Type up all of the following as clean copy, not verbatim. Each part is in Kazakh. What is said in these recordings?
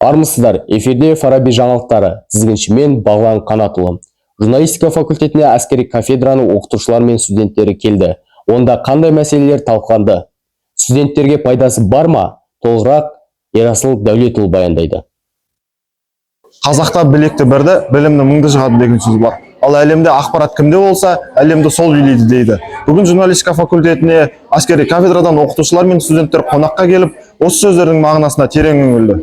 Армысыздар, эфирде Фараби жаңалықтары. Тізгіншімен Бағлан Қанатұлы. Журналистика факультетіне әскери кафедраның оқытушылар мен студенттері келді. Онда қандай мәселелер талқыланды? Студенттерге пайдасы бар ма? Толығырақ Ерасыл Дәулетұлы баяндайды. Қазақта білекті бірді, білімді мыңды жығады деген сөз бар. Ал әлемде ақпарат кімде болса, әлемді сол билейді дейді. Бүгін журналистика факультетіне әскери кафедрадан оқытушылар мен студенттер қонаққа келіп, осы сөздердің мағынасына терең үңілді.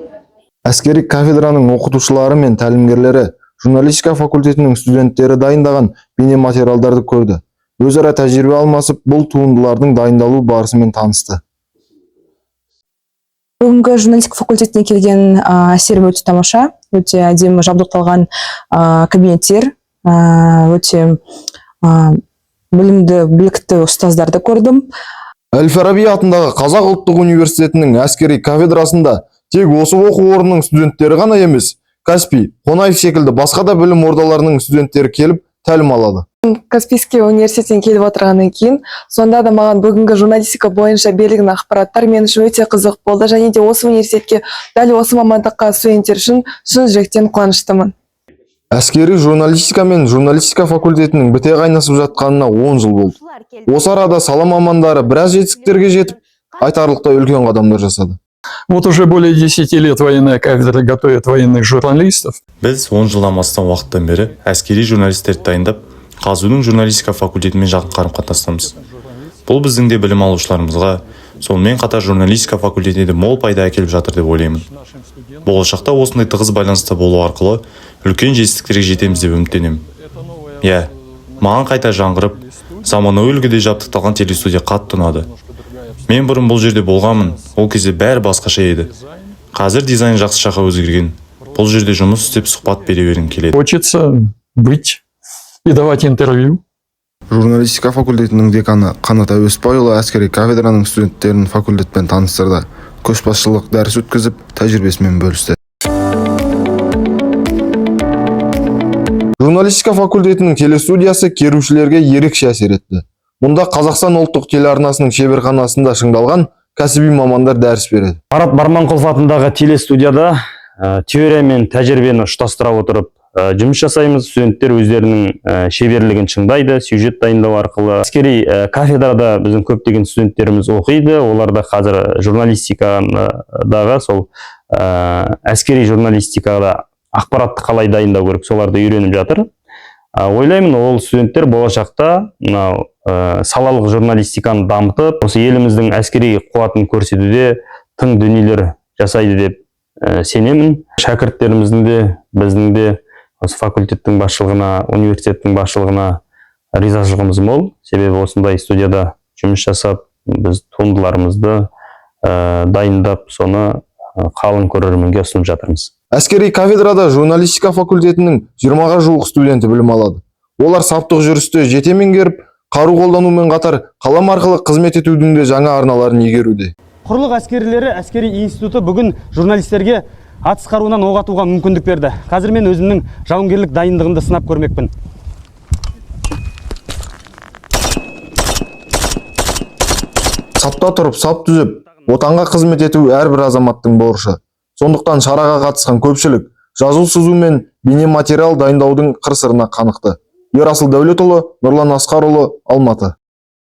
Әскери кафедраның оқытушылары мен тәлімгерлері журналистика факультетінің студенттері дайындаған бейнематериалдарды көрді. Өзара тәжірибе алмасып, бұл туындылардың дайындалу барысымен танысты. Бүгінгі журналистика факультетіне келген әсерім өте тамаша, өте әдемі жабдықталған кабинеттер, өте білімді, білікті ұстаздарды көрдім. Әл-Фараби атындағы Қазақ ұлттық университетінің әскери кафедрасында тек осы оқу орнының студенттері ғана емес, Каспий, Қонаев секілді басқа да білім ордаларының студенттері келіп тәлім алады. Каспийский университеттен келіп отырғаннан кейін, сонда да маған бүгінгі журналистика бойынша берілген ақпараттар мен үшін өте қызық болды, және де осы университетке дәл осы мамандыққа студенттер үшін шын жүректен қуаныштымын. Әскери журналистика мен журналистика факультетінің біте қайнасып жатқанына 10 жыл болды. Осы арада сала мамандары біраз жетістіктерге жетіп, айтарлықтай үлкен қадамдар жасады. Вот уже более 10 лет военная кафедра готовит военных журналистов. Біз 10 жылдан астам уақыттан бері әскери журналистерді дайындап, Қазудың журналистика факультетімен жақын қарым-қатынастамыз. Бұл біздің де білім алушыларымызға, сонымен қатар журналистика факультетіне де мол пайда әкеліп жатыр деп ойлаймын. Болашақта осындай тығыз байланыста болу арқылы үлкен жетістіктерге жетеміз деп үміттенемін. Маған қайта жаңғырып, заманауи үлгіде жабдықталған телестудия қатты ұнады. Мен бұрын бұл жерде болғанмын, ол кезде бәрі басқаша еді. Қазір дизайн жақсы жаққа өзгерген. Бұл жерде жұмыс істеп сұхбат бере бергім келеді. Хочется быть и давать интервью. Журналистика факультетінің деканы Қанат Әуесбайұлы әскери кафедраның студенттерін факультетпен таныстырды. Көшбасшылық дәріс өткізіп, тәжірибесімен бөлісті. Журналистика факультетінің телестудиясы керушілерге ерекше әсер етті. Мұнда Қазақстан ұлттық телеарнасының шеберханасында шыңдалған кәсіби мамандар дәріс береді. Марат Барманқұлов атындағы телестудияда теория мен тәжірибені ұштастыра отырып жұмыс жасаймыз. Студенттер өздерінің шеберлігін шыңдайды, сюжет дайындау арқылы. Әскери кафедрада біздің көптеген студенттеріміз оқиды. Оларда қазір журналистикадағы сол әскери журналистикада ақпаратты қалай дайындау керек, соларды үйреніп жатыр. Ойлаймын, ол студенттер болашақта салалық журналистиканы дамытып, осы еліміздің әскери қуатын көрсетуде тың дүниелер жасайды деп сенемін. Шәкірттеріміздің де, біздің де осы факультеттің басшылығына, университеттің басшылығына ризашылығымыз мол. Себебі осындай студияда жұмыс жасап, біз туындыларымызды дайындап, соны қалың көрерменге ұсынып жатырмыз. Әскери кафедрада журналистика факультетінің 20-ға жуық студенті білім алады. Олар саптық жүрісті жете меңгеріп, қару қолданумен қатар қалам арқылы қызмет етудің де жаңа арналарын игеруде. Құрлық әскерилері әскери институты бүгін журналистерге атыс қаруынан оқ атуға мүмкіндік берді. Қазір мен өзімнің жауынгерлік дайындығымды сынап көрмекпін. Сапта тұрып, сап түзеп, отанға қызмет ету әрбір азаматтың борышы. Сондықтан шараға қатысқан көпшілік жазу сызу мен бейнематериал дайындаудың қыр-сырына қанықты. Ерасыл Дәулетұлы, Нұрлан Асқарұлы, Алматы.